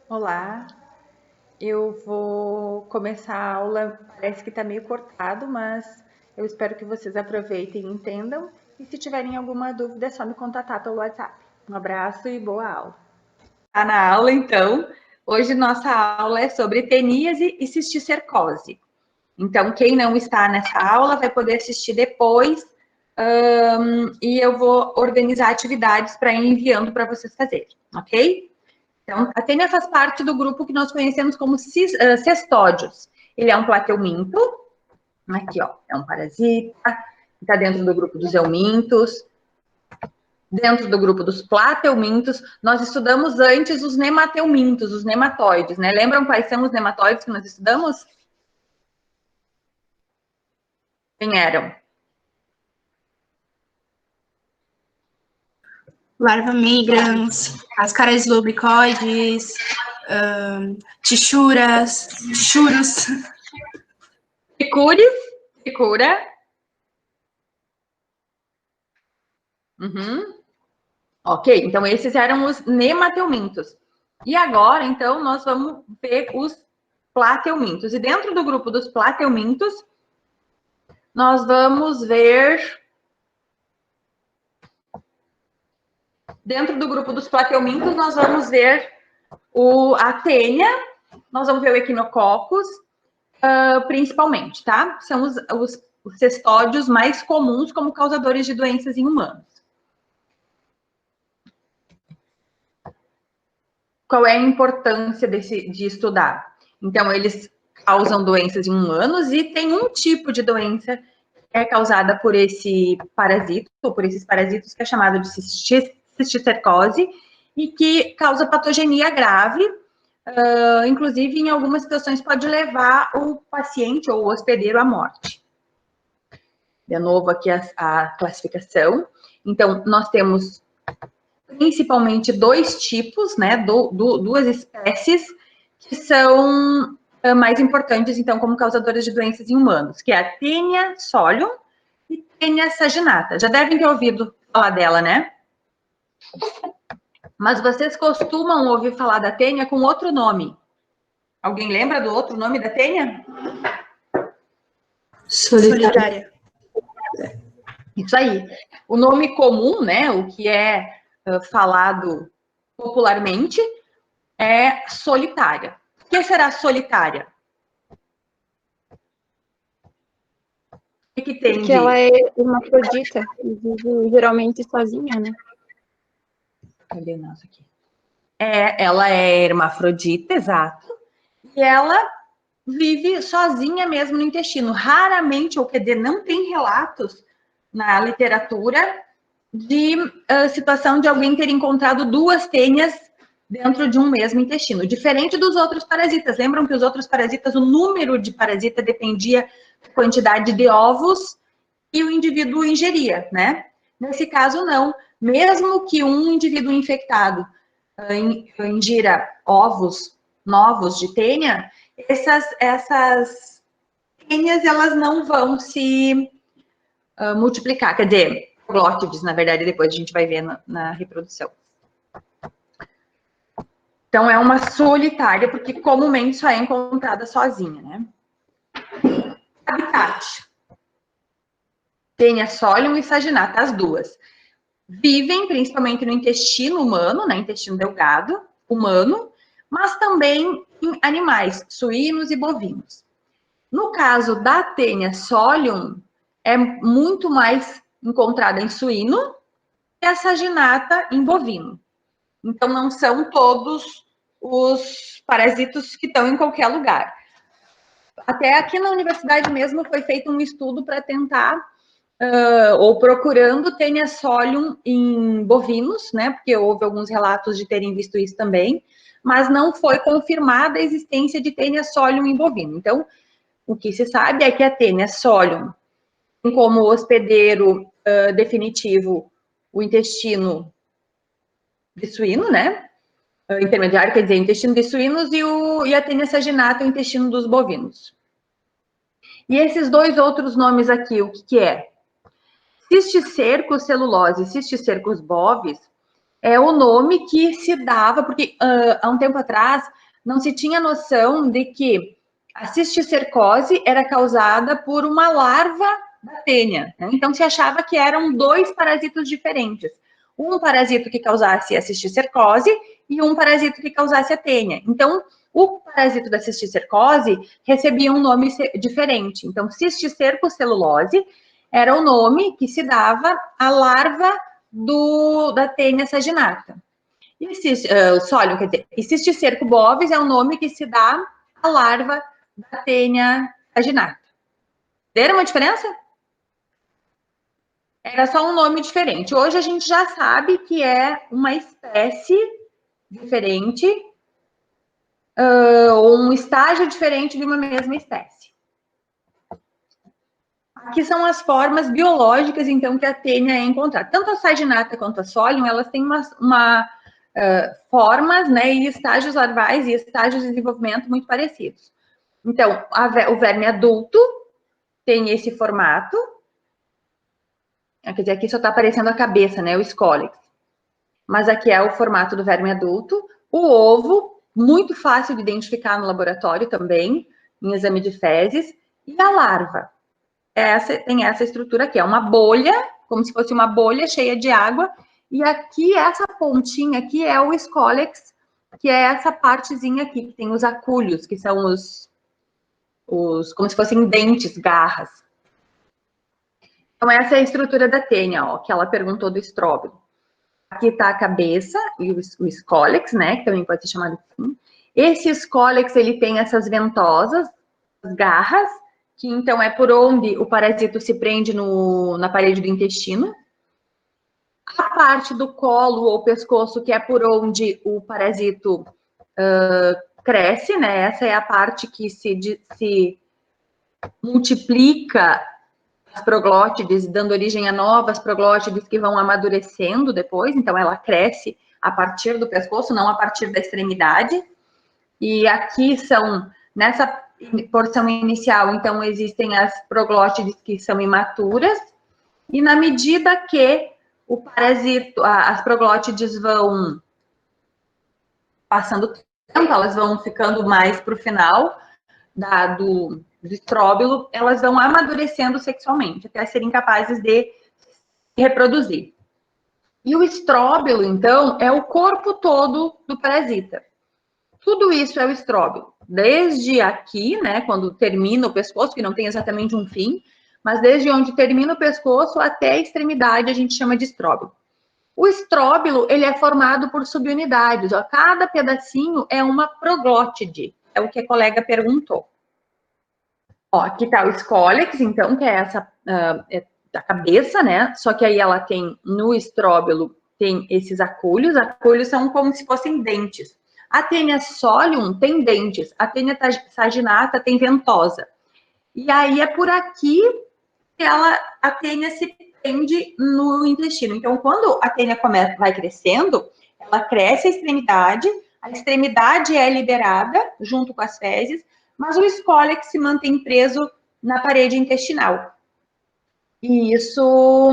Olá, eu vou começar a aula, parece que está meio cortado, mas eu espero que vocês aproveitem e entendam. E se tiverem alguma dúvida, é só me contatar pelo WhatsApp. Um abraço e boa aula. Tá na aula, então. Hoje nossa aula é sobre teníase e cisticercose. Então, quem não está nessa aula vai poder assistir depois e eu vou organizar atividades para ir enviando para vocês fazerem, ok? Então, a tênia faz parte do grupo que nós conhecemos como cestódios. Ele é um plateuminto, aqui ó, é um parasita, está dentro do grupo dos eumintos. Dentro do grupo dos plateumintos, nós estudamos antes os nemateumintos, os nematóides, né? Lembram quais são os nematóides que nós estudamos? Quem eram? Larva migrans, ascaris lubricoides, tichuras, tichuros. Ticura. Ok, então esses eram os nemateumintos. E agora, então, nós vamos ver os plateumintos. E dentro do grupo dos plateumintos, nós vamos ver... Dentro do grupo dos plateumintos, nós vamos ver a tênia, nós vamos ver o equinococcus, principalmente, tá? São os cestódios mais comuns como causadores de doenças em humanos. Qual é a importância de estudar? Então, eles causam doenças em humanos e tem um tipo de doença que é causada por esse parasito, ou por esses parasitos, que é chamado de cisticercose, e que causa patogenia grave, inclusive em algumas situações pode levar o paciente ou o hospedeiro à morte. De novo aqui a classificação. Então, nós temos principalmente dois tipos, né, duas espécies que são mais importantes, então, como causadoras de doenças em humanos, que é a Taenia solium e Taenia saginata. Já devem ter ouvido falar dela, né? Mas vocês costumam ouvir falar da Taenia com outro nome. Alguém lembra do outro nome da Taenia? Solitária. Isso aí. O nome comum, né, o que é falado popularmente, é solitária. O que será solitária? O que tem Porque ela é hermafrodita e vive geralmente sozinha, né? Cadê o nosso aqui? Ela é hermafrodita, exato. E ela vive sozinha mesmo no intestino. Raramente, ou quer dizer, não tem relatos na literatura de situação de alguém ter encontrado duas tênias dentro de um mesmo intestino. Diferente dos outros parasitas. Lembram que os outros parasitas, o número de parasita dependia da quantidade de ovos que o indivíduo ingeria, né? Nesse caso, não. Mesmo que um indivíduo infectado ingira ovos novos de tênia, essas tênias, elas não vão se multiplicar. Quer dizer, glótides, na verdade, depois a gente vai ver na reprodução. Então, é uma solitária, porque comumente só é encontrada sozinha, né? Habitat. Taenia solium e saginata, as duas. Vivem principalmente no intestino humano, né, intestino delgado, humano, mas também em animais, suínos e bovinos. No caso da Taenia solium, é muito mais encontrada em suíno e a saginata em bovino. Então, não são todos os parasitos que estão em qualquer lugar. Até aqui na universidade mesmo foi feito um estudo para tentar, ou procurando Taenia solium em bovinos, né? Porque houve alguns relatos de terem visto isso também, mas não foi confirmada a existência de Taenia solium em bovino. Então, o que se sabe é que a Taenia solium tem como hospedeiro definitivo o intestino de suíno, né? Intermediário, quer dizer, intestino de suínos, e a Taenia saginata, o intestino dos bovinos. E esses dois outros nomes aqui, o que é? Cisticercos celulose e cisticercos bovis é o nome que se dava, porque há um tempo atrás não se tinha noção de que a cisticercose era causada por uma larva da tênia, né? Então se achava que eram 2 parasitos diferentes. Um parasito que causasse a cisticercose e um parasito que causasse a tênia. Então, o parasito da cisticercose recebia um nome diferente. Então, cisticercocelulose era o nome que se dava à larva da tênia saginata. E Solium, quer dizer, e cisticerco bovis é o nome que se dá à larva da tênia saginata. Deram uma diferença? Era só um nome diferente. Hoje a gente já sabe que é uma espécie diferente, ou um estágio diferente de uma mesma espécie. Aqui são as formas biológicas, então, que a tênia é encontrada. Tanto a saginata quanto a Solium, elas têm formas, né, e estágios larvais e estágios de desenvolvimento muito parecidos. Então, o verme adulto tem esse formato. Quer dizer, aqui só está aparecendo a cabeça, né, o escólex. Mas aqui é o formato do verme adulto. O ovo, muito fácil de identificar no laboratório também, em exame de fezes. E a larva. Tem essa estrutura aqui, é uma bolha, como se fosse uma bolha cheia de água. E aqui, essa pontinha aqui é o escólex, que é essa partezinha aqui, que tem os acúlios, que são como se fossem dentes, garras. Então, essa é a estrutura da tênia, ó, que ela perguntou do estróbilo. Aqui está a cabeça e o escólex, né, que também pode ser chamado assim. Esse escólex, ele tem essas ventosas, as garras, que então é por onde o parasito se prende na parede do intestino. A parte do colo ou pescoço, que é por onde o parasito cresce, né, essa é a parte que se multiplica as proglótides, dando origem a novas proglótides que vão amadurecendo depois, então ela cresce a partir do pescoço, não a partir da extremidade. E aqui nessa porção inicial, então, existem as proglótides que são imaturas, e na medida que o parasito, as proglótides vão passando tempo, elas vão ficando mais para o final do estróbilo, elas vão amadurecendo sexualmente, até serem capazes de reproduzir. E o estróbilo, então, é o corpo todo do parasita. Tudo isso é o estróbilo. Desde aqui, né, quando termina o pescoço, que não tem exatamente um fim, mas desde onde termina o pescoço até a extremidade, a gente chama de estróbilo. O estróbilo, ele é formado por subunidades. Ó, cada pedacinho é uma proglótide. É o que a colega perguntou. Ó, aqui está o escólex, então, que é essa da cabeça, né? Só que aí ela tem, no estróbilo, tem esses acúlios. Acúlios são como se fossem dentes. A tênia solium tem dentes. A tênia saginata tem ventosa. E aí é por aqui que a tênia se prende no intestino. Então, quando a tênia vai crescendo, ela cresce a extremidade é liberada junto com as fezes, mas o escólex se mantém preso na parede intestinal. E isso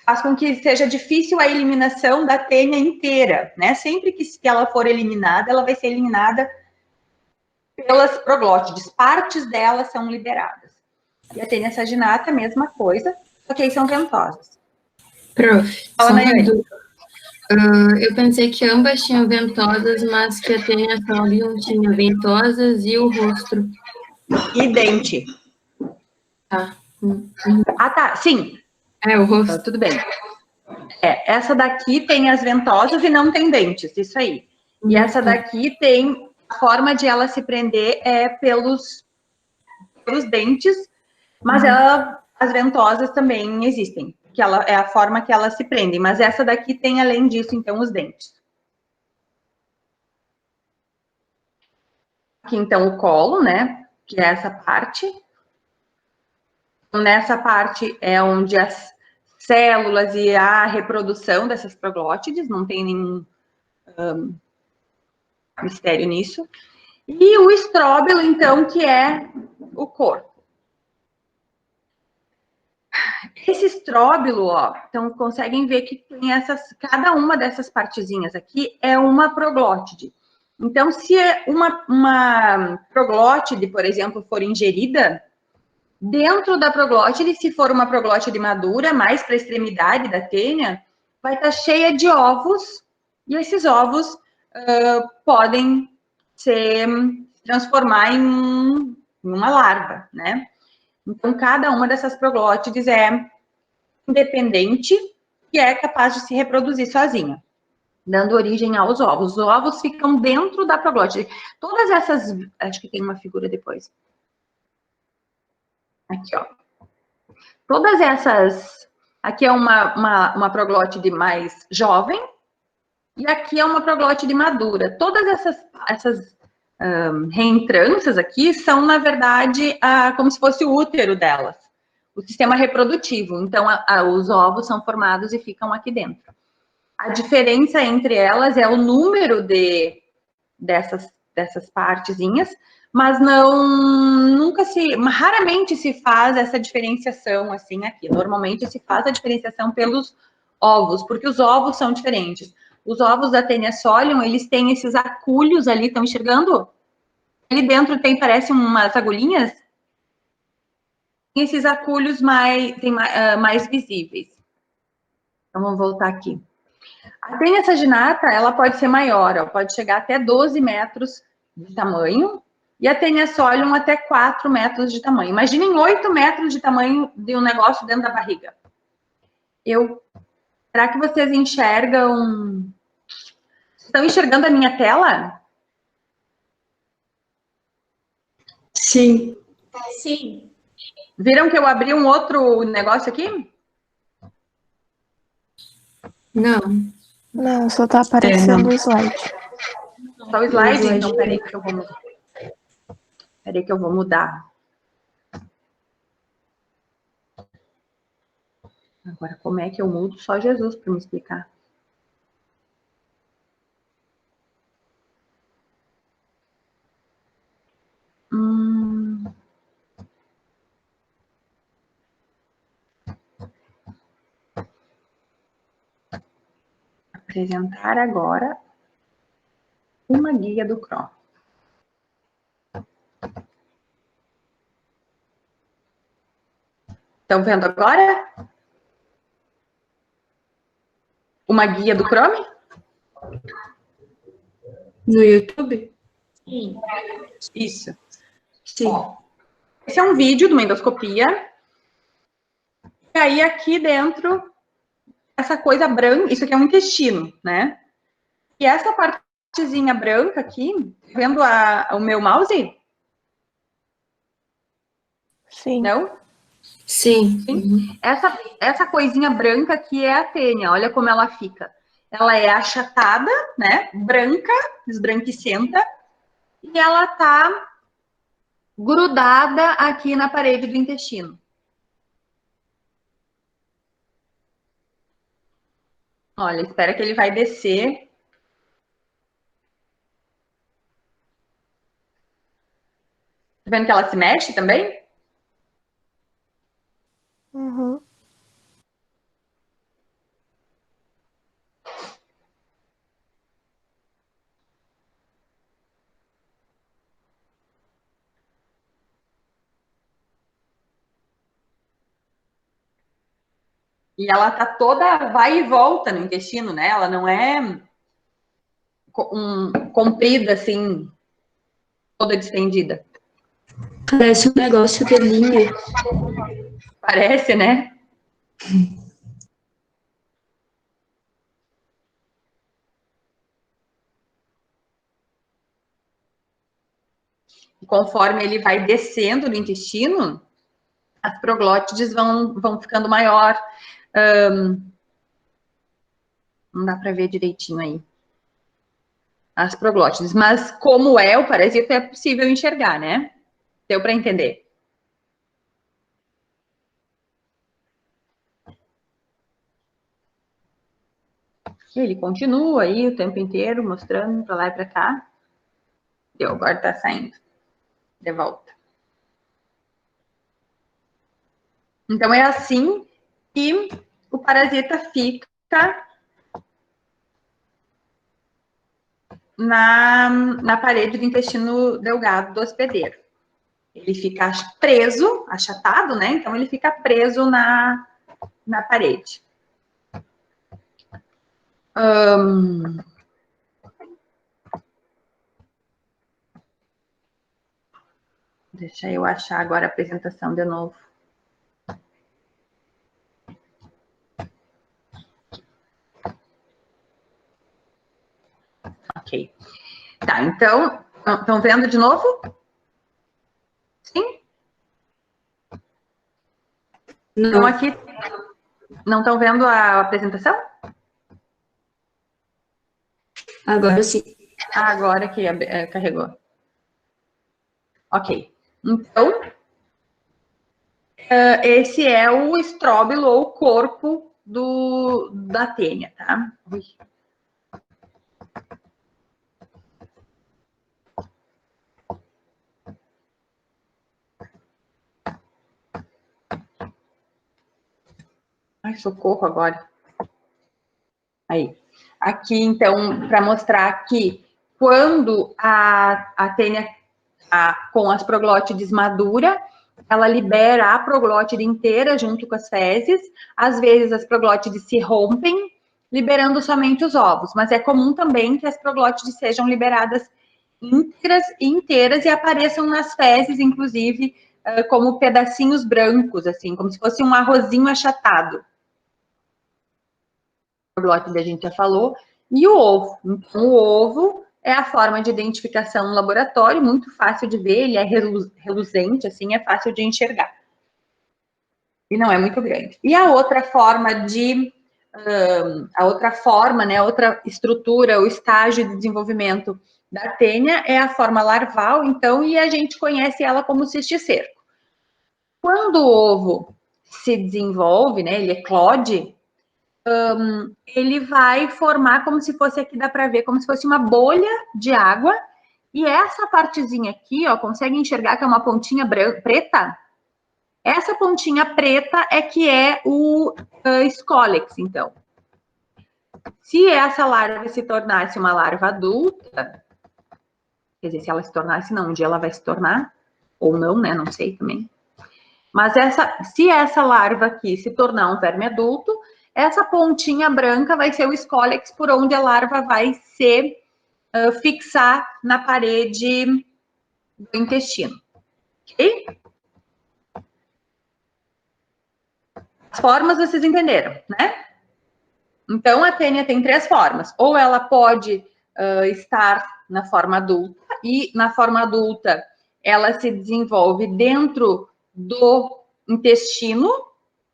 faz com que seja difícil a eliminação da tênia inteira, né? Sempre que ela for eliminada, ela vai ser eliminada pelas proglótides. Partes dela são liberadas. E a tênia saginata, a mesma coisa, só que aí são ventosas. Prof, eu pensei que ambas tinham ventosas, mas que a tênia solium tinha ventosas e o rosto. E dente. Tá. Ah, tá, sim. É, o rosto. Tudo bem. Essa daqui tem as ventosas e não tem dentes, isso aí. E essa daqui tem, a forma de ela se prender é pelos dentes, mas as ventosas também existem, que ela é a forma que elas se prendem, mas essa daqui tem, além disso, então, os dentes. Aqui, então, o colo, né, que é essa parte. Nessa parte é onde as células e a reprodução dessas proglótides, não tem nenhum mistério nisso. E o estróbilo, então, que é o corpo. Esse estróbilo, ó, então conseguem ver que tem cada uma dessas partezinhas aqui é uma proglótide. Então, se uma proglótide, por exemplo, for ingerida, dentro da proglótide, se for uma proglótide madura, mais para a extremidade da tênia, vai estar cheia de ovos, e esses ovos podem se transformar em uma larva, né? Então, cada uma dessas proglótides é independente e é capaz de se reproduzir sozinha, dando origem aos ovos. Os ovos ficam dentro da proglótide. Todas essas... Acho que tem uma figura depois. Aqui, ó. Todas essas... Aqui é uma proglótide mais jovem e aqui é uma proglótide madura. Todas essas reentrâncias aqui são, na verdade, como se fosse o útero delas, o sistema reprodutivo. Então, os ovos são formados e ficam aqui dentro. A diferença entre elas é o número dessas partezinhas, mas raramente se faz essa diferenciação assim aqui. Normalmente se faz a diferenciação pelos ovos, porque os ovos são diferentes. Os ovos da Taenia solium, eles têm esses acúlios ali, estão enxergando? Ali dentro parece umas agulhinhas. Tem esses acúlios mais visíveis. Então, vamos voltar aqui. A Taenia saginata, ela pode ser maior, ó, pode chegar até 12 metros de tamanho, e a Taenia solium até 4 metros de tamanho. Imaginem 8 metros de tamanho de um negócio dentro da barriga. Será que vocês enxergam... Estão enxergando a minha tela? Sim. Sim. Viram que eu abri um outro negócio aqui? Não. Não, só tá aparecendo o slide. Só o slide? Então, peraí que eu vou mudar. Peraí que eu vou mudar. Agora, como é que eu mudo? Só Jesus para me explicar. Apresentar agora uma guia do Chrome. Estão vendo agora? Uma guia do Chrome? No YouTube? Sim. Isso. Sim. Ó, esse é um vídeo de uma endoscopia. E aí, aqui dentro, essa coisa branca, isso aqui é um intestino, né? E essa partezinha branca aqui, vendo o meu mouse? Sim. Não? Sim. Sim. Essa coisinha branca aqui é a tênia, olha como ela fica. Ela é achatada, né? Branca, esbranquiçenta, e ela tá grudada aqui na parede do intestino. Olha, espera que ele vai descer. Tá vendo que ela se mexe também? Uhum. E ela tá toda, vai e volta no intestino, né? Ela não é comprida, assim, toda distendida. Parece um negócio de linha. Parece, né? E conforme ele vai descendo no intestino, as proglótides vão ficando maior. Não dá para ver direitinho aí as proglótides. Mas como é o parasita, é possível enxergar, né? Deu para entender? Ele continua aí o tempo inteiro, mostrando para lá e para cá. Deu, agora tá saindo de volta. Então, é assim e o parasita fica na parede do intestino delgado do hospedeiro. Ele fica preso, achatado, né? Então, ele fica preso na parede. Deixa eu achar agora a apresentação de novo. Ok. Tá, então, estão vendo de novo? Sim? Então, aqui, não estão vendo a apresentação? Agora sim. Agora que carregou. Ok. Então, esse é o estróbilo ou o corpo da tênia, tá? Ui. Ai, socorro agora. Aí. Aqui, então, para mostrar que quando a tênia com as proglótides madura, ela libera a proglótide inteira junto com as fezes. Às vezes, as proglótides se rompem, liberando somente os ovos. Mas é comum também que as proglótides sejam liberadas inteiras e apareçam nas fezes, inclusive, como pedacinhos brancos, assim, como se fosse um arrozinho achatado. A proglótide a gente já falou. E o ovo. Então, o ovo é a forma de identificação no laboratório, muito fácil de ver, ele é reluzente, assim, é fácil de enxergar. E não é muito grande. E a outra forma né, a outra estrutura, o estágio de desenvolvimento da tênia é a forma larval, então, e a gente conhece ela como cisticerco. Quando o ovo se desenvolve, né, ele eclode, ele vai formar como se fosse, aqui dá para ver, como se fosse uma bolha de água, e essa partezinha aqui, ó, consegue enxergar que é uma pontinha preta? Essa pontinha preta é que é o Scolex, então. Se essa larva se tornasse uma larva adulta, quer dizer, se ela se tornasse, não, um dia ela vai se tornar, ou não, né, não sei também. Mas se essa larva aqui se tornar um verme adulto, essa pontinha branca vai ser o Scolex, por onde a larva vai se fixar na parede do intestino. Ok? As formas vocês entenderam, né? Então, a tênia tem 3 formas. Ou ela pode estar na forma adulta, e na forma adulta ela se desenvolve dentro do intestino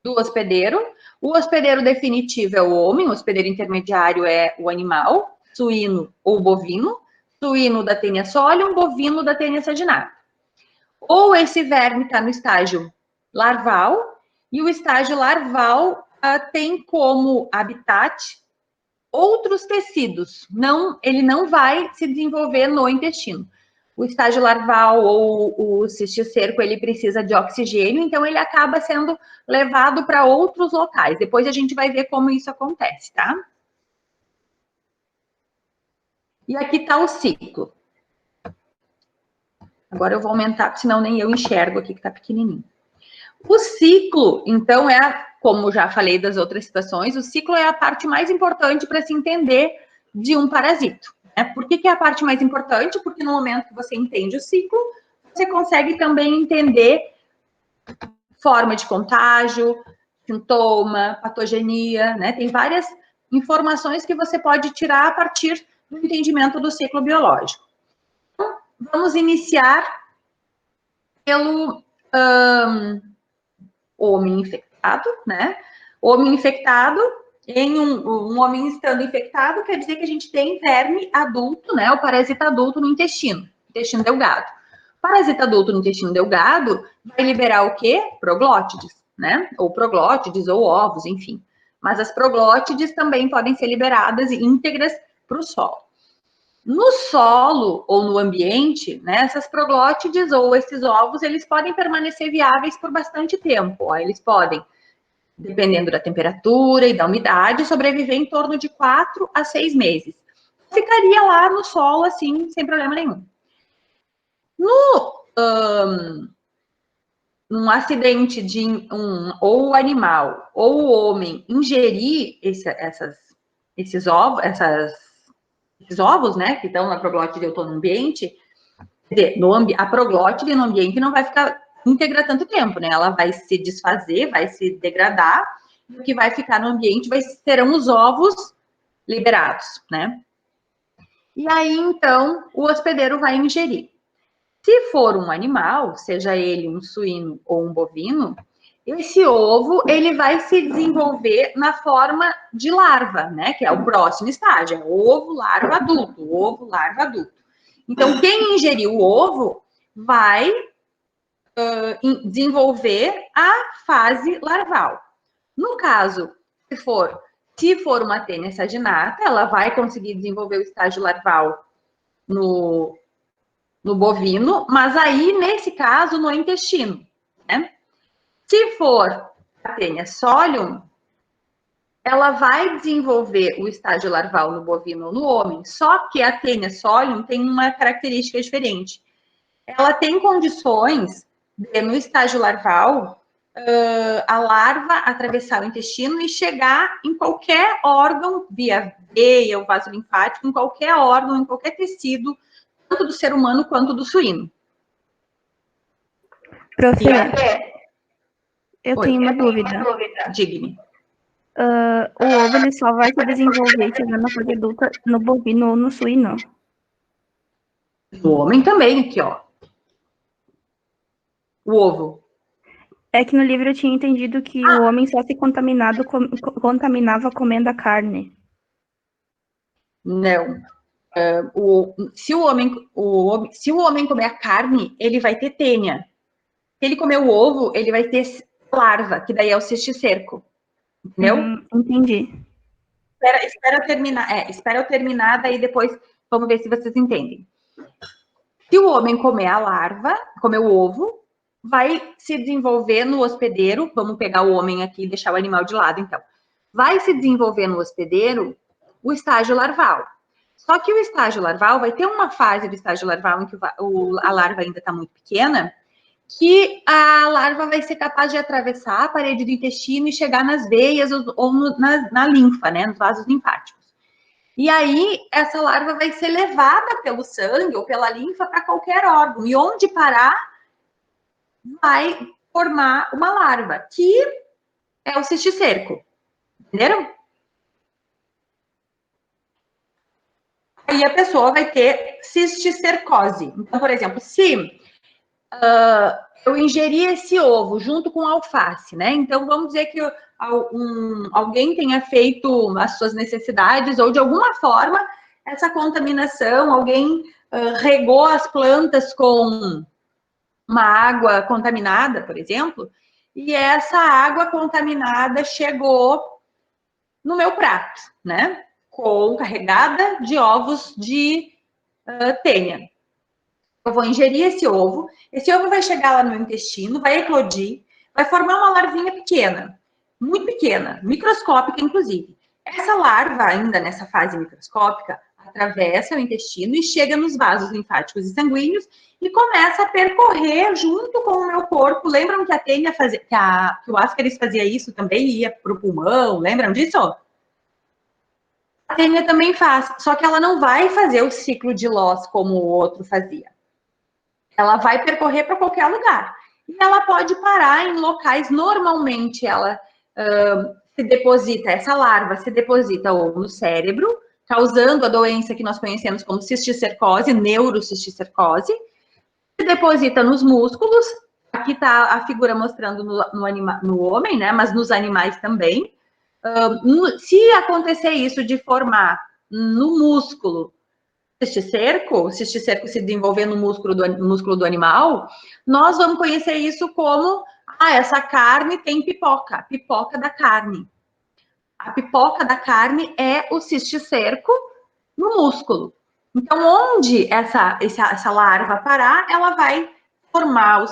do hospedeiro. O hospedeiro definitivo é o homem, o hospedeiro intermediário é o animal, suíno ou bovino, suíno da tênia solium, bovino da tênia saginata. Ou esse verme está no estágio larval, e o estágio larval tem como habitat outros tecidos. Ele não vai se desenvolver no intestino. O estágio larval ou o cisticerco, ele precisa de oxigênio, então ele acaba sendo levado para outros locais. Depois a gente vai ver como isso acontece, tá? E aqui está o ciclo. Agora eu vou aumentar, senão nem eu enxergo aqui que está pequenininho. O ciclo, então, como já falei das outras situações, o ciclo é a parte mais importante para se entender de um parasito. Por que é a parte mais importante? Porque no momento que você entende o ciclo, você consegue também entender forma de contágio, sintoma, patogenia, né? Tem várias informações que você pode tirar a partir do entendimento do ciclo biológico. Então, vamos iniciar pelo homem infectado, né? Homem infectado, em um homem estando infectado, quer dizer que a gente tem verme adulto, né? O parasita adulto no intestino delgado. O parasita adulto no intestino delgado vai liberar o quê? Proglótides, né? Ou proglótides, ou ovos, enfim. Mas as proglótides também podem ser liberadas íntegras para o solo. No solo ou no ambiente, né, essas proglótides ou esses ovos, eles podem permanecer viáveis por bastante tempo. Ó, eles podem dependendo da temperatura e da umidade, sobreviver em torno de 4 a 6 meses. Ficaria lá no solo, assim, sem problema nenhum. Num acidente de ou o animal ou o homem ingerir esses ovos, né, que estão na proglótide ou estão no ambiente, quer dizer, a proglótide no ambiente não vai ficar íntegra tanto tempo, né? Ela vai se desfazer, vai se degradar, e o que vai ficar no ambiente serão os ovos liberados, né? E aí, então, o hospedeiro vai ingerir. Se for um animal, seja ele um suíno ou um bovino, esse ovo, ele vai se desenvolver na forma de larva, né? Que é o próximo estágio, é ovo, larva, adulto, ovo, larva, adulto. Então, quem ingerir o ovo vai desenvolver a fase larval. No caso, se for uma tênia saginata, ela vai conseguir desenvolver o estágio larval no bovino, mas aí, nesse caso, no intestino, né? Se for a tênia solium, ela vai desenvolver o estágio larval no bovino ou no homem, só que a tênia solium tem uma característica diferente. Ela tem condições de, no estágio larval, a larva atravessar o intestino e chegar em qualquer órgão, via veia ou vaso linfático, em qualquer órgão, em qualquer tecido, tanto do ser humano quanto do suíno. Prof, eu tenho uma dúvida. Diga-me. O ovo ele só vai se desenvolver chegando na fase adulta no bovino ou no suíno? No homem também, aqui, ó. O ovo. É que no livro eu tinha entendido que o homem só se contaminava comendo a carne. Não. Se o homem comer a carne, ele vai ter tênia. Se ele comer o ovo, ele vai ter larva, que daí é o cisticerco. Entendeu? Entendi. Espera eu terminar, daí depois vamos ver se vocês entendem. Se o homem comer a larva, comer o ovo, vai se desenvolver no hospedeiro, vamos pegar o homem aqui e deixar o animal de lado, então. Vai se desenvolver no hospedeiro o estágio larval. Só que o estágio larval vai ter uma fase do estágio larval em que a larva ainda está muito pequena, que a larva vai ser capaz de atravessar a parede do intestino e chegar nas veias ou na linfa, né, nos vasos linfáticos. E aí, essa larva vai ser levada pelo sangue ou pela linfa para qualquer órgão. E onde parar, vai formar uma larva, que é o cisticerco. Entenderam? Aí a pessoa vai ter cisticercose. Então, por exemplo, se eu ingeri esse ovo junto com alface, né? Então, vamos dizer que alguém tenha feito as suas necessidades ou, de alguma forma, essa contaminação, alguém regou as plantas com uma água contaminada, por exemplo, e essa água contaminada chegou no meu prato, né? Carregada de ovos de tênia. Eu vou ingerir esse ovo vai chegar lá no intestino, vai eclodir, vai formar uma larvinha pequena, muito pequena, microscópica, inclusive. Essa larva, ainda nessa fase microscópica, atravessa o intestino e chega nos vasos linfáticos e sanguíneos e começa a percorrer junto com o meu corpo. Lembram que a tênia fazia, que o Ascaris fazia isso também, ia para o pulmão, lembram disso? A tênia também faz, só que ela não vai fazer o ciclo de Loss como o outro fazia. Ela vai percorrer para qualquer lugar. E ela pode parar em locais, normalmente ela essa larva se deposita ou no cérebro, causando a doença que nós conhecemos como cisticercose, neurocisticercose, se deposita nos músculos, aqui está a figura mostrando no homem, né, mas nos animais também. Se acontecer isso de formar no músculo o cisticerco se desenvolver no músculo do animal, nós vamos conhecer isso como essa carne tem pipoca da carne. A pipoca da carne é o cisticerco no músculo. Então, onde essa larva parar, ela vai formar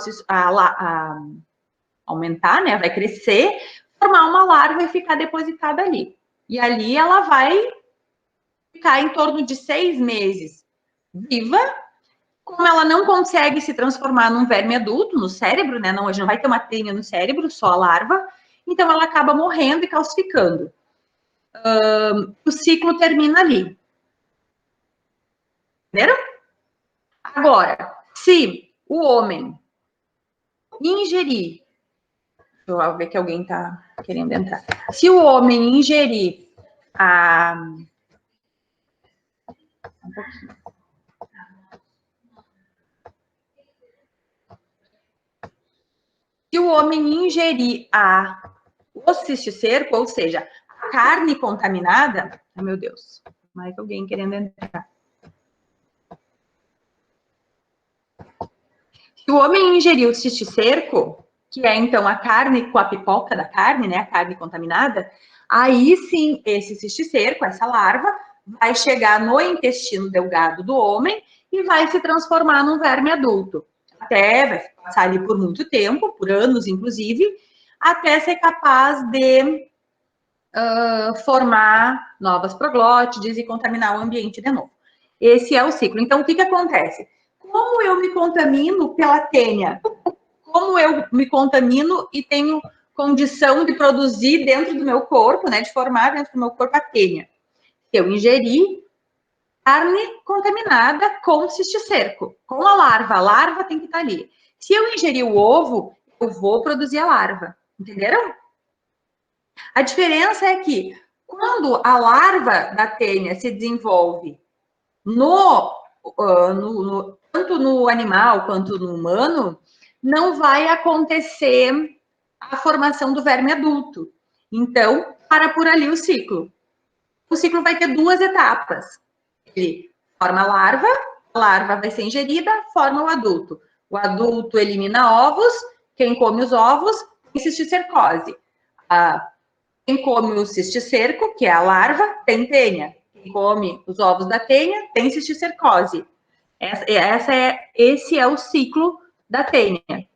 aumentar, né? Vai crescer, formar uma larva e ficar depositada ali. E ali ela vai ficar em torno de 6 meses viva. Como ela não consegue se transformar num verme adulto, no cérebro, né? Não, a gente não vai ter uma tênia no cérebro, só a larva. Então, ela acaba morrendo e calcificando. O ciclo termina ali. Entenderam? Agora, se o homem ingerir... Deixa eu ver que alguém está querendo entrar. Se o homem ingerir a... Um pouquinho. Se o homem ingerir o cisticerco, ou seja, a carne contaminada... Ai, meu Deus, mais alguém querendo entrar. Se o homem ingerir o cisticerco, que é então a carne com a pipoca da carne, né, a carne contaminada, aí sim, esse cisticerco, essa larva, vai chegar no intestino delgado do homem e vai se transformar num verme adulto. Até vai passar ali por muito tempo, por anos inclusive, até ser capaz de formar novas proglótides e contaminar o ambiente de novo. Esse é o ciclo. Então, o que acontece? Como eu me contamino pela tênia? Como eu me contamino e tenho condição de produzir dentro do meu corpo, né, de formar dentro do meu corpo a tênia? Eu ingeri carne contaminada com cisticerco, com a larva tem que estar ali. Se eu ingerir o ovo, eu vou produzir a larva, entenderam? A diferença é que quando a larva da tênia se desenvolve tanto no animal quanto no humano, não vai acontecer a formação do verme adulto. Então, para por ali o ciclo. O ciclo vai ter 2 etapas. Ele forma a larva vai ser ingerida, forma o adulto elimina ovos, quem come os ovos tem cisticercose. Quem come o cisticerco, que é a larva, tem tênia. Quem come os ovos da tênia tem cisticercose. Esse é o ciclo da tênia.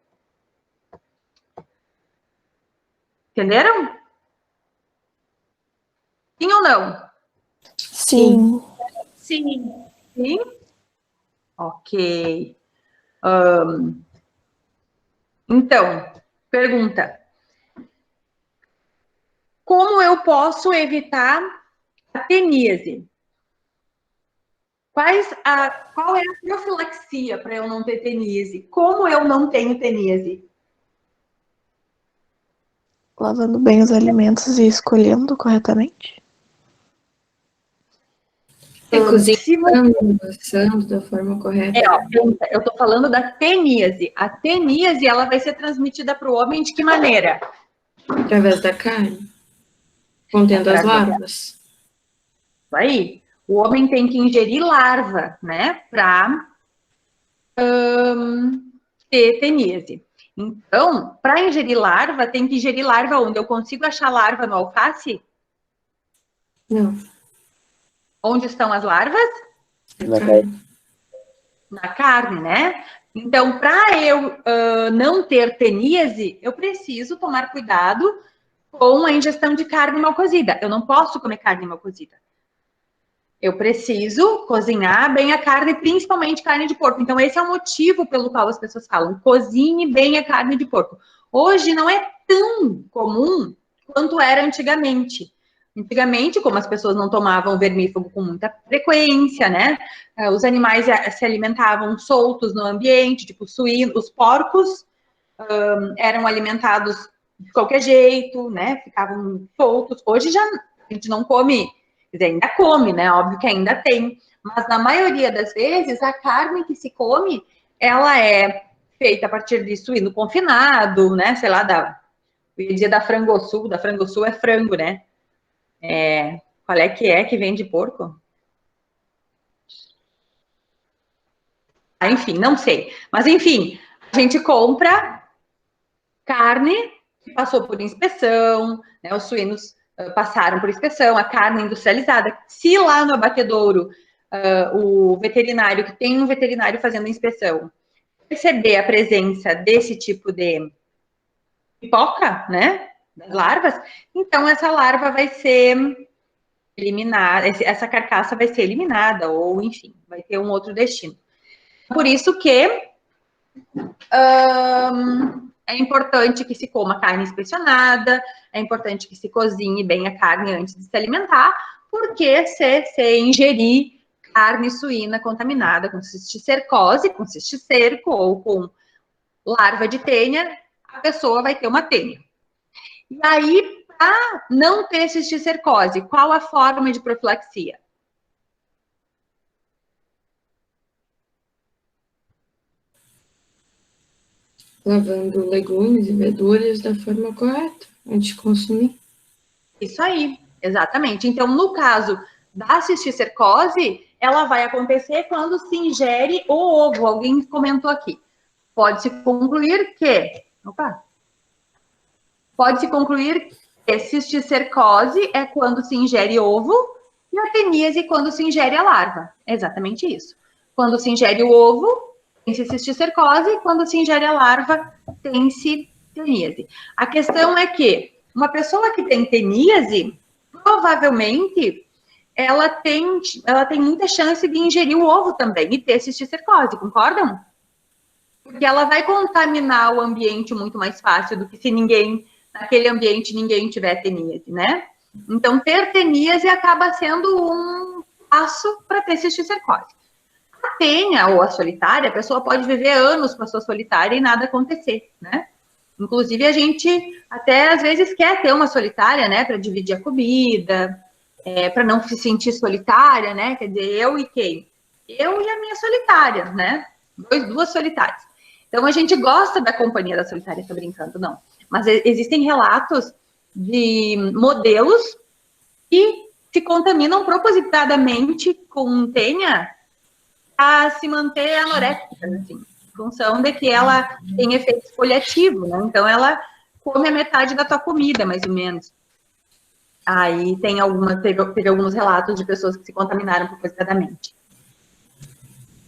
Entenderam? Sim ou não? Sim. Sim. Sim? Ok. Então, pergunta. Como eu posso evitar a teníase? Qual é a profilaxia para eu não ter teníase? Como eu não tenho teníase? Lavando bem os alimentos e escolhendo corretamente. Cozinhando, assando da forma correta. Eu estou falando da teníase. A teníase, ela vai ser transmitida para o homem de que maneira? Através da carne, contendo as larvas. Isso aí. O homem tem que ingerir larva, né? Para ter teníase. Então, para ingerir larva, tem que ingerir larva onde? Eu consigo achar larva no alface? Não. Onde estão as larvas? Na carne. Na carne, né? Então, para eu não ter teníase, eu preciso tomar cuidado com a ingestão de carne mal cozida. Eu não posso comer carne mal cozida. Eu preciso cozinhar bem a carne, principalmente carne de porco. Então, esse é o motivo pelo qual as pessoas falam, cozinhe bem a carne de porco. Hoje não é tão comum quanto era antigamente. Antigamente, como as pessoas não tomavam vermífugo com muita frequência, né? Os animais se alimentavam soltos no ambiente, tipo suínos, os porcos eram alimentados de qualquer jeito, né? Ficavam soltos. Hoje já a gente não come, quer dizer, ainda come, né? Óbvio que ainda tem. Mas na maioria das vezes, a carne que se come, ela é feita a partir de suíno confinado, né? Sei lá, eu ia dizer da frangosul é frango, né? Qual é que vem de porco? Enfim, não sei. Mas, enfim, a gente compra carne que passou por inspeção, né? Os suínos passaram por inspeção, a carne industrializada. Se lá no abatedouro, o veterinário, que tem um veterinário fazendo inspeção, perceber a presença desse tipo de pipoca, né? das larvas, então essa larva vai ser eliminada, essa carcaça vai ser eliminada, ou enfim, vai ter um outro destino. Por isso que é importante que se coma carne inspecionada, é importante que se cozinhe bem a carne antes de se alimentar, porque se ingerir carne suína contaminada com cisticercose, com cisticerco ou com larva de tênia, a pessoa vai ter uma tênia. E aí, para não ter cisticercose, qual a forma de profilaxia? Lavando legumes e verduras da forma correta, antes de consumir. Isso aí, exatamente. Então, no caso da cisticercose, ela vai acontecer quando se ingere o ovo. Alguém comentou aqui. Pode-se concluir que... Pode-se concluir que cisticercose é quando se ingere ovo e a teníase quando se ingere a larva. É exatamente isso. Quando se ingere o ovo, tem-se cisticercose, quando se ingere a larva, tem-se teníase. A questão é que uma pessoa que tem teníase, provavelmente, ela tem muita chance de ingerir o ovo também e ter cisticercose, concordam? Porque ela vai contaminar o ambiente muito mais fácil do que se naquele ambiente, ninguém tiver teníase, né? Então, ter teníase acaba sendo um passo para ter cisticercose. A tênia ou a solitária, a pessoa pode viver anos com a sua solitária e nada acontecer, né? Inclusive, a gente até às vezes quer ter uma solitária, né? Para dividir a comida, para não se sentir solitária, né? Quer dizer, eu e quem? Eu e a minha solitária, né? Duas solitárias. Então, a gente gosta da companhia da solitária, tô brincando, não. Mas existem relatos de modelos que se contaminam propositadamente com tênia a se manter anorética, assim, em função de que ela tem efeito exfoliativo, né? Então, ela come a metade da tua comida, mais ou menos. Aí teve alguns relatos de pessoas que se contaminaram propositadamente.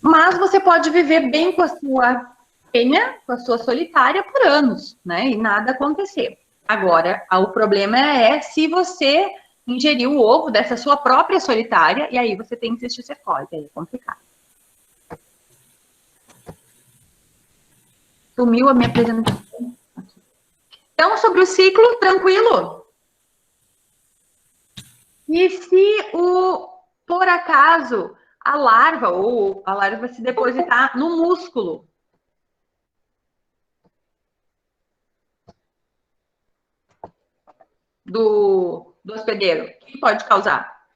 Mas você pode viver bem com a sua tênia, com a sua solitária por anos, né? E nada acontecer. Agora, o problema é se você ingeriu o ovo dessa sua própria solitária e aí você tem cisticercose, aí é complicado. Sumiu a minha apresentação. Então, sobre o ciclo, tranquilo. E se por acaso a larva se depositar no músculo? Do hospedeiro, o que pode causar?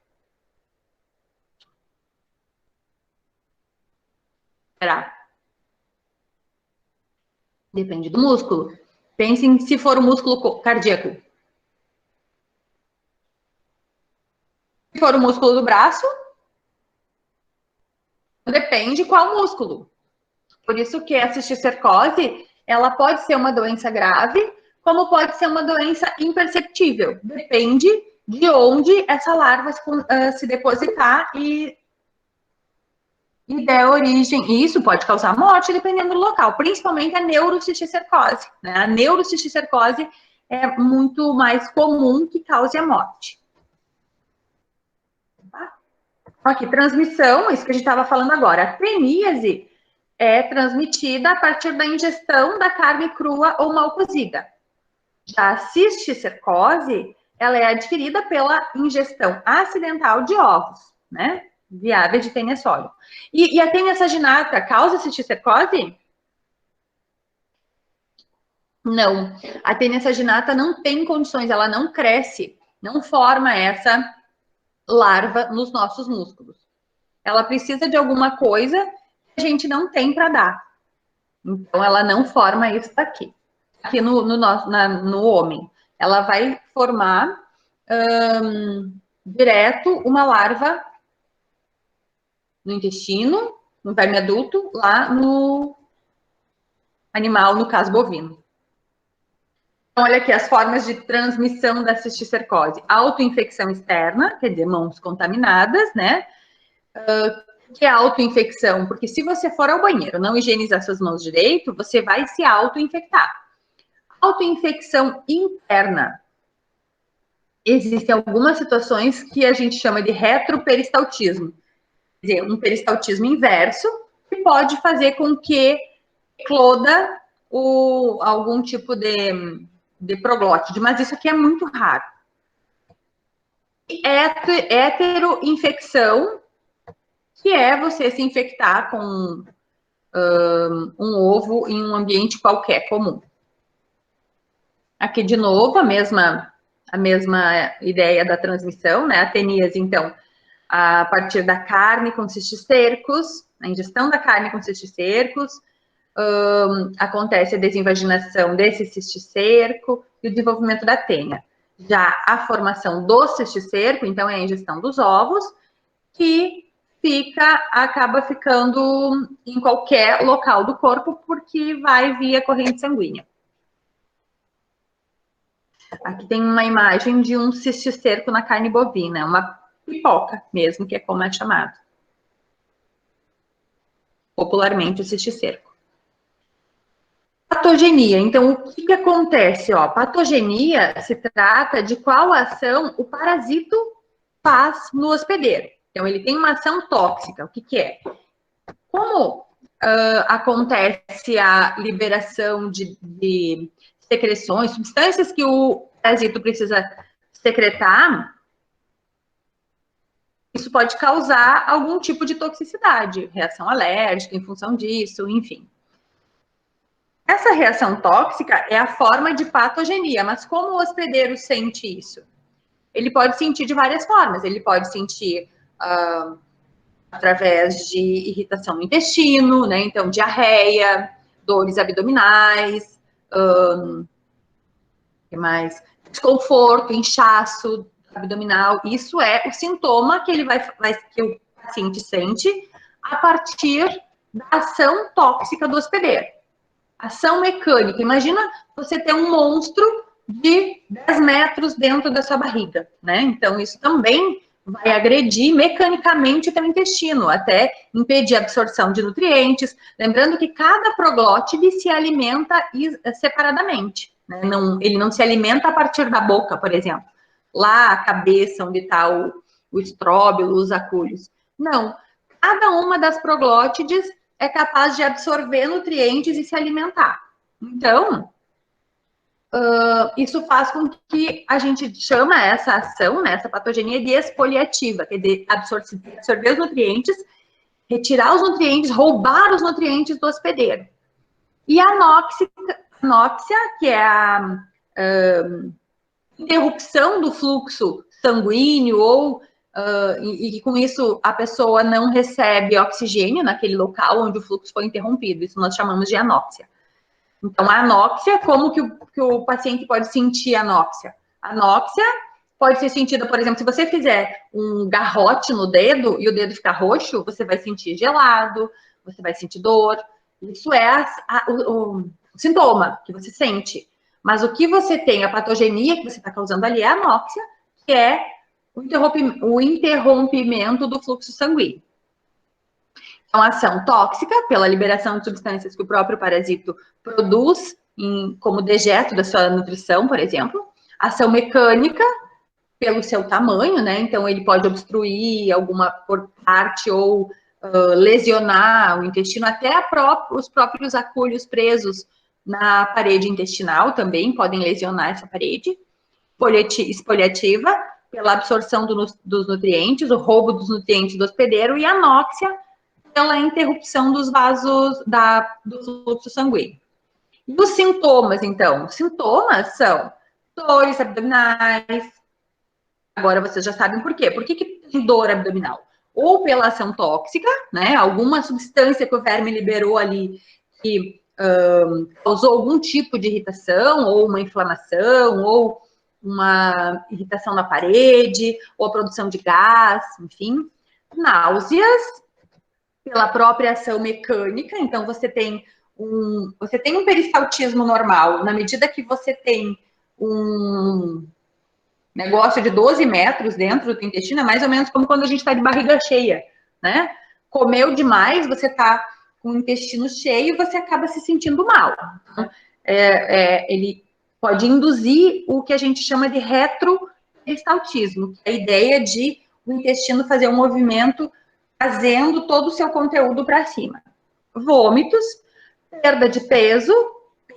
Será? Depende do músculo. Pensem se for o músculo cardíaco. Se for o músculo do braço, depende qual músculo. Por isso que a cisticercose, ela pode ser uma doença grave, como pode ser uma doença imperceptível. Depende de onde essa larva se depositar e der origem. E isso pode causar morte, dependendo do local, principalmente a neurocisticercose, né? A neurocisticercose é muito mais comum que cause a morte. Aqui, transmissão, isso que a gente estava falando agora. A teníase é transmitida a partir da ingestão da carne crua ou mal cozida. Já a cisticercose, ela é adquirida pela ingestão acidental de ovos, né? Viáveis de tênia sólida. E a tênia saginata causa cisticercose? Não. A tênia saginata não tem condições, ela não cresce, não forma essa larva nos nossos músculos. Ela precisa de alguma coisa que a gente não tem para dar. Então, ela não forma isso daqui. Aqui no homem. Ela vai formar direto uma larva no intestino, no verme adulto, lá no animal, no caso bovino. Então, olha aqui as formas de transmissão da cisticercose. Autoinfecção externa, quer dizer, mãos contaminadas, né? Que é autoinfecção? Porque se você for ao banheiro, não higienizar suas mãos direito, você vai se autoinfectar. Autoinfecção interna. existem algumas situações que a gente chama de retroperistaltismo. Quer dizer, um peristaltismo inverso, que pode fazer com que ecloda algum tipo de proglótide, mas isso aqui é muito raro. Heteroinfecção, que é você se infectar com um ovo em um ambiente qualquer comum. Aqui, de novo, a mesma ideia da transmissão, né? A teníase, então, a partir da carne com cisticercos, a ingestão da carne com cisticercos, acontece a desinvaginação desse cisticerco e o desenvolvimento da tênia. Já a formação do cisticerco, então, é a ingestão dos ovos, que acaba ficando em qualquer local do corpo, porque vai via corrente sanguínea. Aqui tem uma imagem de um cisticerco na carne bovina, uma pipoca mesmo, que é como é chamado. Popularmente, o cisticerco. Patogenia. Então, o que acontece? Patogenia se trata de qual ação o parasito faz no hospedeiro. Então, ele tem uma ação tóxica. O que é? Como acontece a liberação de secreções, substâncias que o parasito precisa secretar, isso pode causar algum tipo de toxicidade, reação alérgica em função disso, enfim. Essa reação tóxica é a forma de patogenia, mas como o hospedeiro sente isso? Ele pode sentir de várias formas. Ele pode sentir através de irritação no intestino, né? Então, diarreia, dores abdominais, que mais? Desconforto, inchaço abdominal. Isso é o sintoma que que o paciente sente a partir da ação tóxica do hospedeiro. Ação mecânica. Imagina você ter um monstro de 10 metros dentro da sua barriga, né? Então, isso também vai agredir mecanicamente o teu intestino, até impedir a absorção de nutrientes. Lembrando que cada proglótide se alimenta separadamente, né? Ele não se alimenta a partir da boca, por exemplo. Lá, a cabeça, onde está o estróbilo, os acúlios. Não. Cada uma das proglótides é capaz de absorver nutrientes e se alimentar. Então, isso faz com que a gente chama essa ação, né, essa patogenia, de exfoliativa, quer dizer, absorver os nutrientes, retirar os nutrientes, roubar os nutrientes do hospedeiro. E a anóxia, que é a interrupção do fluxo sanguíneo e com isso a pessoa não recebe oxigênio naquele local onde o fluxo foi interrompido. Isso nós chamamos de anóxia. Então, a anóxia, como que o paciente pode sentir a anóxia? A anóxia pode ser sentida, por exemplo, se você fizer um garrote no dedo e o dedo ficar roxo, você vai sentir gelado, você vai sentir dor. Isso é o sintoma que você sente. Mas o que você tem, a patogenia que você está causando ali é a anóxia, que é o interrompimento do fluxo sanguíneo. Então, ação tóxica, pela liberação de substâncias que o próprio parasito produz como dejeto da sua nutrição, por exemplo. Ação mecânica, pelo seu tamanho, né? Então, ele pode obstruir alguma parte ou lesionar o intestino, até os próprios acúlios presos na parede intestinal também podem lesionar essa parede. Exfoliativa, pela absorção dos nutrientes, o roubo dos nutrientes do hospedeiro, e anóxia, pela interrupção dos vasos do fluxo sanguíneo. E os sintomas, então? Os sintomas são dores abdominais. Agora vocês já sabem por quê. Por que tem dor abdominal? Ou pela ação tóxica, né? Alguma substância que o verme liberou ali que causou algum tipo de irritação, ou uma inflamação, ou uma irritação na parede, ou a produção de gás, enfim. Náuseas, pela própria ação mecânica. Então, você tem um peristaltismo normal, na medida que você tem um negócio de 12 metros dentro do intestino, é mais ou menos como quando a gente está de barriga cheia, né? Comeu demais, você está com o intestino cheio e você acaba se sentindo mal. Então, ele pode induzir o que a gente chama de peristaltismo, que é a ideia de o intestino fazer um movimento trazendo todo o seu conteúdo para cima. Vômitos, perda de peso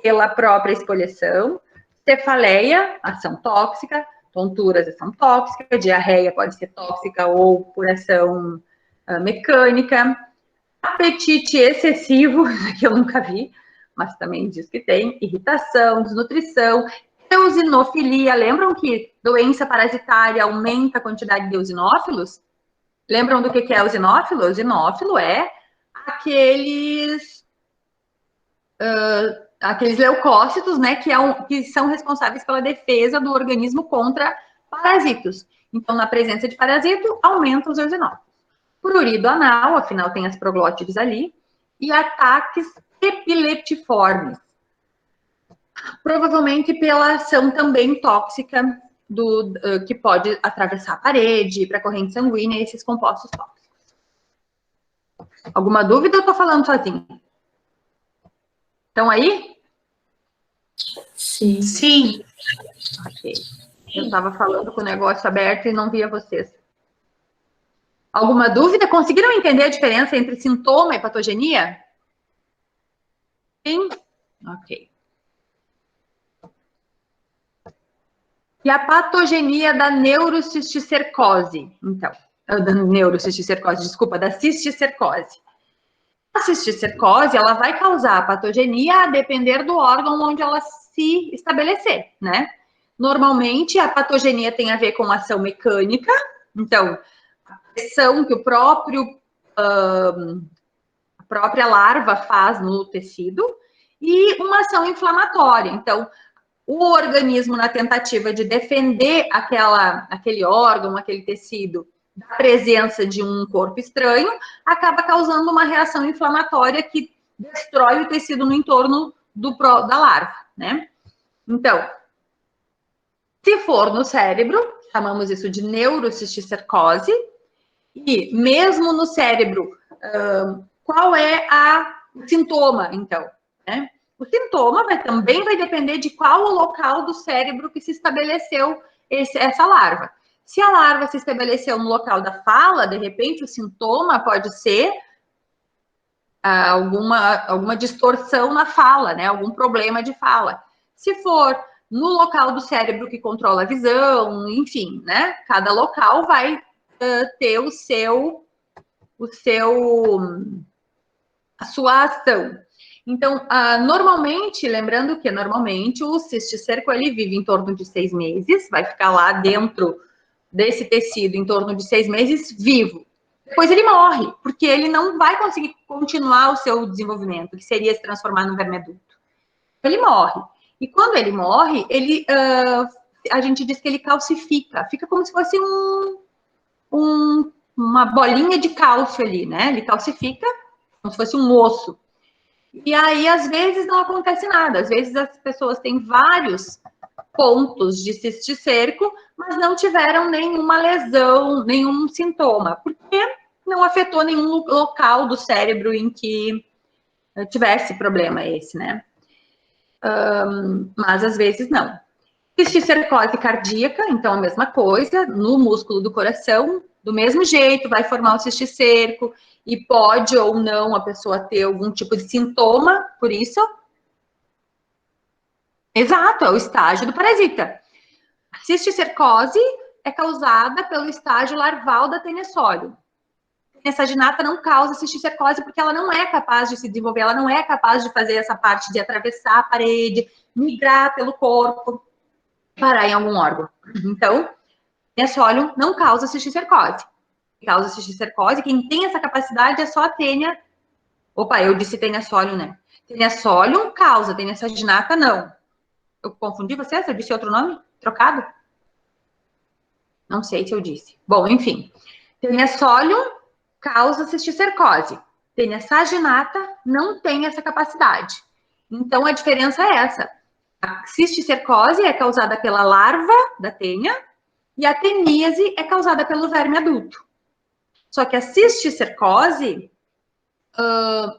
pela própria espoliação, cefaleia, ação tóxica, tonturas, ação tóxica, diarreia pode ser tóxica ou por ação mecânica, apetite excessivo, que eu nunca vi, mas também diz que tem, irritação, desnutrição, eosinofilia. Lembram que doença parasitária aumenta a quantidade de eosinófilos? Lembram do que é eosinófilo? Eosinófilo é aqueles leucócitos, né, que são responsáveis pela defesa do organismo contra parasitos. Então, na presença de parasito, aumenta os eosinófilos. Prurido anal, afinal tem as proglótides ali, e ataques epileptiformes. Provavelmente pela ação também tóxica que pode atravessar a parede, para a corrente sanguínea, esses compostos tóxicos. Alguma dúvida ou estou falando sozinha? Estão aí? Sim. Sim. Ok. Eu estava falando com o negócio aberto e não via vocês. Alguma dúvida? Conseguiram entender a diferença entre sintoma e patogenia? Sim? Ok. E a patogenia da neurocisticercose, então. Da cisticercose. A cisticercose, ela vai causar patogenia a depender do órgão onde ela se estabelecer, né? Normalmente, a patogenia tem a ver com ação mecânica, então, a pressão que a própria larva faz no tecido, e uma ação inflamatória. Então, o organismo, na tentativa de defender aquele órgão, aquele tecido, da presença de um corpo estranho, acaba causando uma reação inflamatória que destrói o tecido no entorno da larva, né? Então, se for no cérebro, chamamos isso de neurocisticercose, e mesmo no cérebro, qual é o sintoma, então, né? O sintoma também vai depender de qual o local do cérebro que se estabeleceu essa larva. Se a larva se estabeleceu no local da fala, de repente o sintoma pode ser alguma distorção na fala, né? Algum problema de fala. Se for no local do cérebro que controla a visão, enfim, né? Cada local vai ter a sua ação. Então, normalmente, lembrando que normalmente o cisticerco ele vive em torno de 6 meses, vai ficar lá dentro desse tecido em torno de 6 meses vivo. Depois ele morre, porque ele não vai conseguir continuar o seu desenvolvimento, que seria se transformar num verme adulto. Ele morre. E quando ele morre, a gente diz que ele calcifica, fica como se fosse uma bolinha de cálcio ali, né? Ele calcifica, como se fosse um osso. E aí, às vezes, não acontece nada. Às vezes, as pessoas têm vários pontos de cisticerco, mas não tiveram nenhuma lesão, nenhum sintoma, porque não afetou nenhum local do cérebro em que tivesse problema esse, né? Mas, às vezes, não. Cisticercose cardíaca, então, a mesma coisa, no músculo do coração, do mesmo jeito, vai formar o cisticerco, e pode ou não a pessoa ter algum tipo de sintoma, por isso. Exato, é o estágio do parasita. A cisticercose é causada pelo estágio larval da Taenia solium. A Taenia saginata não causa cisticercose porque ela não é capaz de se desenvolver, ela não é capaz de fazer essa parte de atravessar a parede, migrar pelo corpo, parar em algum órgão. Então, Taenia solium não causa cisticercose. Causa cisticercose, quem tem essa capacidade é só a Taenia. Opa, eu disse Taenia solium, né? Taenia solium causa, Taenia saginata não. Eu confundi vocês? Eu disse outro nome? Trocado? Não sei se eu disse. Bom, enfim. Taenia solium causa cisticercose. Taenia saginata não tem essa capacidade. Então, a diferença é essa. A cisticercose é causada pela larva da Taenia e a teníase é causada pelo verme adulto. Só que a cisticercose,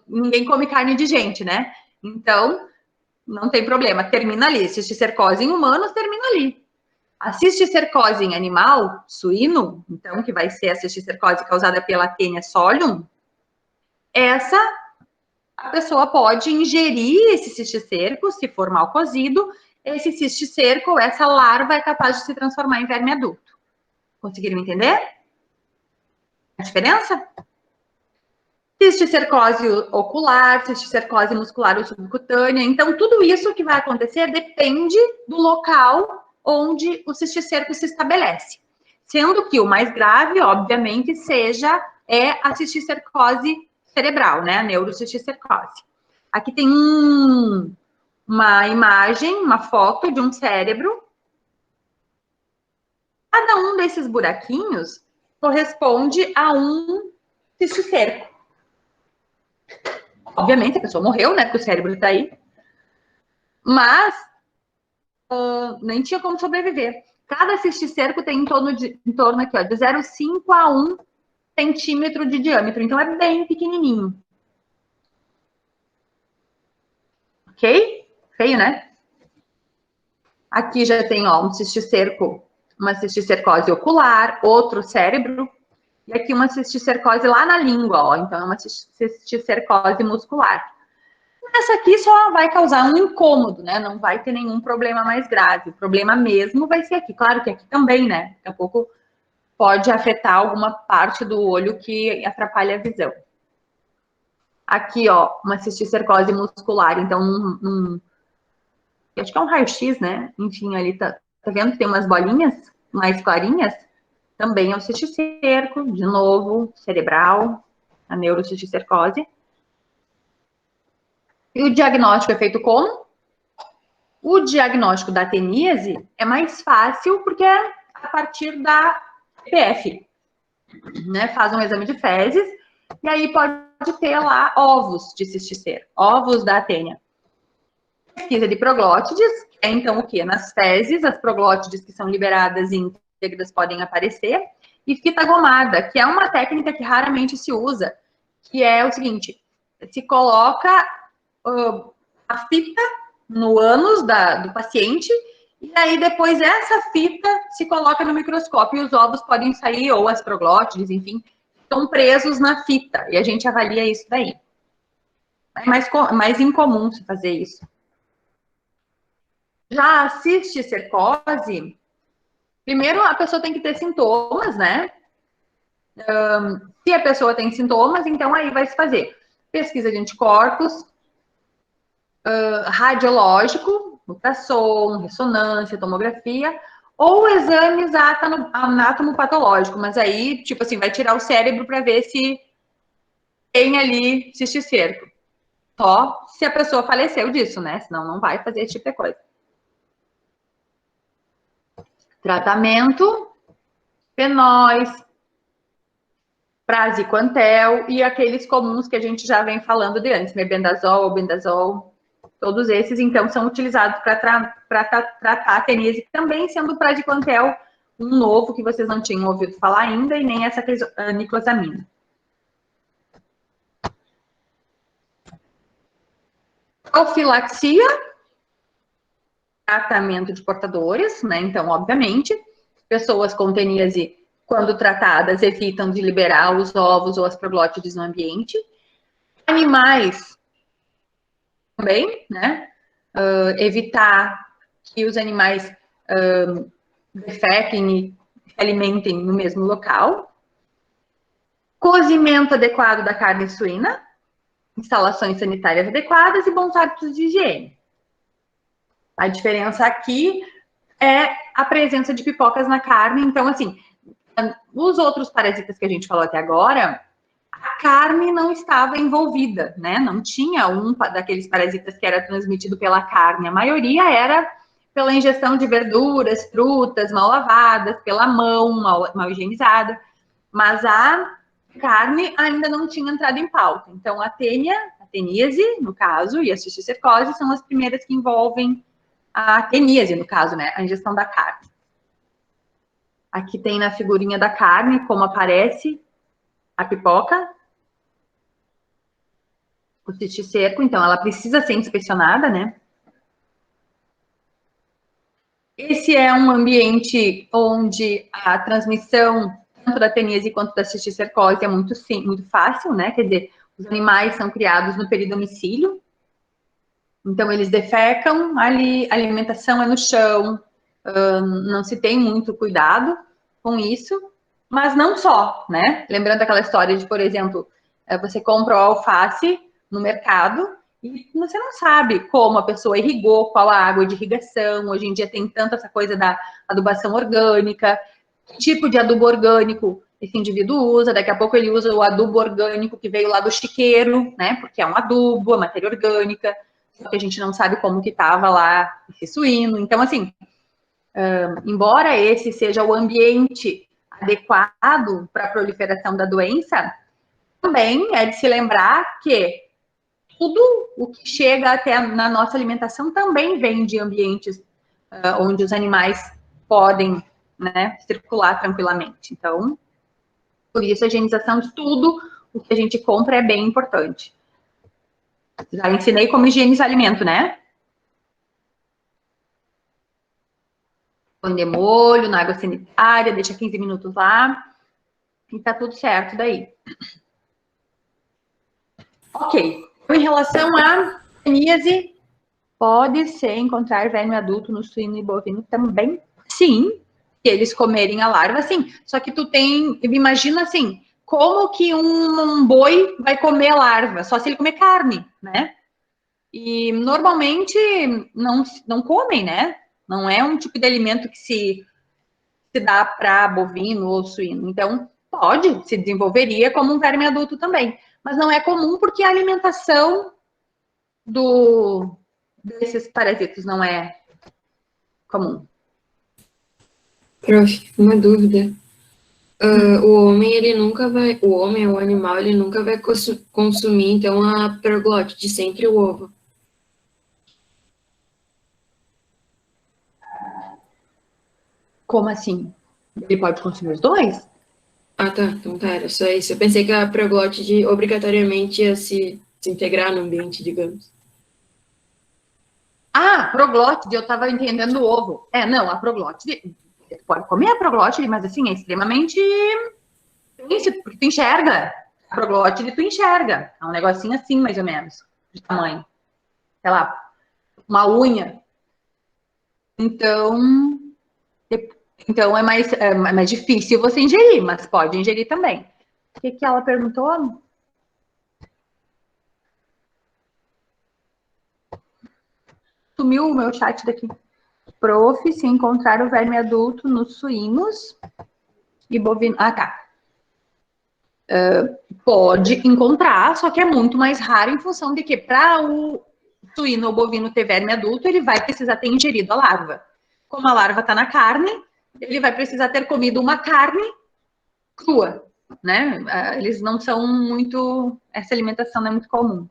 ninguém come carne de gente, né? Então, não tem problema, termina ali. Cisticercose em humanos termina ali. A cisticercose em animal, suíno, então, que vai ser a cisticercose causada pela Taenia solium, essa, a pessoa pode ingerir esse cisticerco, se for mal cozido, esse cisticerco, essa larva é capaz de se transformar em verme adulto. Conseguiram entender a diferença? Cisticercose ocular, cisticercose muscular ou subcutânea. Então, tudo isso que vai acontecer depende do local onde o cisticerco se estabelece. Sendo que o mais grave, obviamente, é a cisticercose cerebral, né? A neurocisticercose. Aqui tem uma imagem, uma foto de um cérebro. Cada um desses buraquinhos corresponde a um cisticerco. Obviamente, a pessoa morreu, né? Porque o cérebro está aí. Mas nem tinha como sobreviver. Cada cisticerco tem em torno aqui, ó, de 0,5 a 1 centímetro de diâmetro. Então, é bem pequenininho. Ok? Feio, né? Aqui já tem, ó, um cisticerco, uma cisticercose ocular, outro cérebro. E aqui uma cisticercose lá na língua, ó. Então, é uma cisticercose muscular. Essa aqui só vai causar um incômodo, né? Não vai ter nenhum problema mais grave. O problema mesmo vai ser aqui. Claro que aqui também, né? Daqui a pouco pode afetar alguma parte do olho que atrapalha a visão. Aqui, ó, uma cisticercose muscular. Então, acho que é um raio-x, né? Enfim, ali tá vendo que tem umas bolinhas mais clarinhas? Também é o cisticerco, de novo, cerebral, a neurocisticercose. E o diagnóstico é feito como? O diagnóstico da teníase é mais fácil porque é a partir da PF, né? Faz um exame de fezes e aí pode ter lá ovos de cisticerco, ovos da tênia. Pesquisa de proglótides, que é então o quê? Nas fezes, as proglótides que são liberadas íntegras podem aparecer. E fita gomada, que é uma técnica que raramente se usa, que é o seguinte, se coloca a fita no ânus do paciente, e aí depois essa fita se coloca no microscópio e os ovos podem sair, ou as proglótides, enfim, estão presos na fita, e a gente avalia isso daí. É mais incomum se fazer isso. Já a cisticercose, primeiro a pessoa tem que ter sintomas, né? Se a pessoa tem sintomas, então aí vai se fazer pesquisa de anticorpos, radiológico, ultrassom, ressonância, tomografia, ou exames anatomopatológico, mas aí, tipo assim, vai tirar o cérebro para ver se tem ali cisticerco. Só se a pessoa faleceu disso, né? Senão não vai fazer esse tipo de coisa. Tratamento, fenóis, praziquantel e aqueles comuns que a gente já vem falando de antes, mebendazol, albendazol. Todos esses, então, são utilizados para tratar a teníase, também sendo o praziquantel um novo que vocês não tinham ouvido falar ainda, e nem essa niclosamina. Profilaxia, tratamento de portadores, né? Então, obviamente, pessoas com teníase, quando tratadas, evitam de liberar os ovos ou as proglótides no ambiente. Animais, também, né? Evitar que os animais defequem e se alimentem no mesmo local. Cozimento adequado da carne suína, instalações sanitárias adequadas e bons hábitos de higiene. A diferença aqui é a presença de pipocas na carne. Então, assim, os outros parasitas que a gente falou até agora, a carne não estava envolvida, né? Não tinha um daqueles parasitas que era transmitido pela carne. A maioria era pela ingestão de verduras, frutas mal lavadas, pela mão mal higienizada. Mas a carne ainda não tinha entrado em pauta. Então, a teníase, no caso, e a cisticercose são as primeiras que envolvem a teníase, no caso, né? A ingestão da carne. Aqui tem na figurinha da carne como aparece a pipoca, o cisticerco, então ela precisa ser inspecionada, né? Esse é um ambiente onde a transmissão tanto da teníase quanto da cisticercose é muito fácil, né? Quer dizer, os animais são criados no peridomicílio, então eles defecam ali, a alimentação é no chão, não se tem muito cuidado com isso, mas não só, né? Lembrando aquela história de, por exemplo, você compra o alface no mercado e você não sabe como a pessoa irrigou, qual a água de irrigação. Hoje em dia tem tanto essa coisa da adubação orgânica, que tipo de adubo orgânico esse indivíduo usa. Daqui a pouco ele usa o adubo orgânico que veio lá do chiqueiro, né? Porque é um adubo, é matéria orgânica, só que a gente não sabe como que estava lá esse suíno. Então, assim, embora esse seja o ambiente adequado para a proliferação da doença, também é de se lembrar que tudo o que chega até na nossa alimentação também vem de ambientes onde os animais podem, né, circular tranquilamente. Então, por isso a higienização de tudo o que a gente compra é bem importante. Já ensinei como higienizar alimento, né? Põe de molho na água sanitária, deixa 15 minutos lá e tá tudo certo daí. Ok. Em relação à teníase, pode-se encontrar verme adulto no suíno e bovino também? Sim, se eles comerem a larva, sim. Só que imagina assim, como que um boi vai comer a larva? Só se ele comer carne, né? E normalmente não comem, né? Não é um tipo de alimento que se dá para bovino ou suíno. Então, se desenvolveria como um verme adulto também. Mas não é comum porque a alimentação desses parasitas não é comum. Prof, uma dúvida. O homem ou o animal, ele nunca vai consumir, então, a perglótide, sempre o ovo. Como assim? Ele pode consumir os dois? Ah, tá. Então tá, era só isso. Eu pensei que a perglótide obrigatoriamente ia se integrar no ambiente, digamos. Ah, proglótide, eu estava entendendo o ovo. Não, a proglótide, pode comer a proglótide, mas assim, é extremamente difícil, porque tu enxerga. A proglótide tu enxerga. É um negocinho assim, mais ou menos, de tamanho. Sei lá, uma unha. Então é mais difícil você ingerir, mas pode ingerir também. O que ela perguntou? Sumiu o meu chat daqui. Prof, se encontrar o verme adulto nos suínos e bovinos. Ah, tá. Pode encontrar, só que é muito mais raro em função de que para o suíno ou bovino ter verme adulto, ele vai precisar ter ingerido a larva. Como a larva está na carne, ele vai precisar ter comido uma carne crua, né? Eles não são muito... Essa alimentação não é muito comum.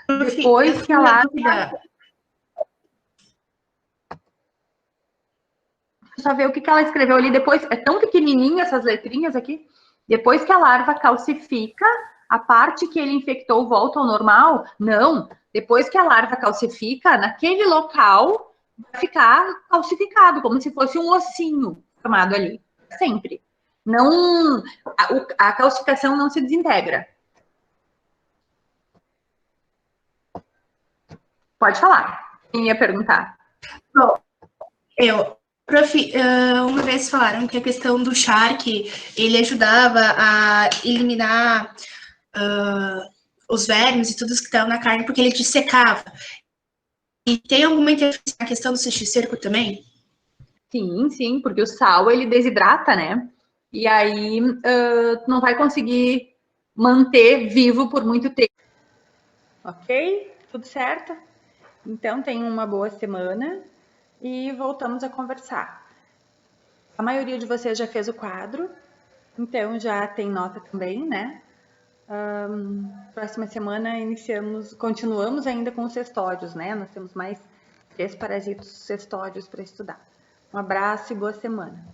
Depois que a larva... Deixa eu ver o que ela escreveu ali depois. É tão pequenininha essas letrinhas aqui. Depois que a larva calcifica, a parte que ele infectou volta ao normal? Não. Depois que a larva calcifica, naquele local vai ficar calcificado, como se fosse um ossinho formado ali. Sempre. Não, a calcificação não se desintegra. Pode falar. Quem ia perguntar? Bom, prof, uma vez falaram que a questão do charque, ele ajudava a eliminar os vermes e tudo que estavam na carne, porque ele dissecava. E tem alguma interferência na questão do cisticerco também? Sim, sim, porque o sal, ele desidrata, né? E aí não vai conseguir manter vivo por muito tempo. Ok? Tudo certo? Então, tenham uma boa semana e voltamos a conversar. A maioria de vocês já fez o quadro, então já tem nota também, né? Próxima semana continuamos ainda com os cestódios, né? Nós temos mais 3 parasitos cestódios para estudar. Um abraço e boa semana.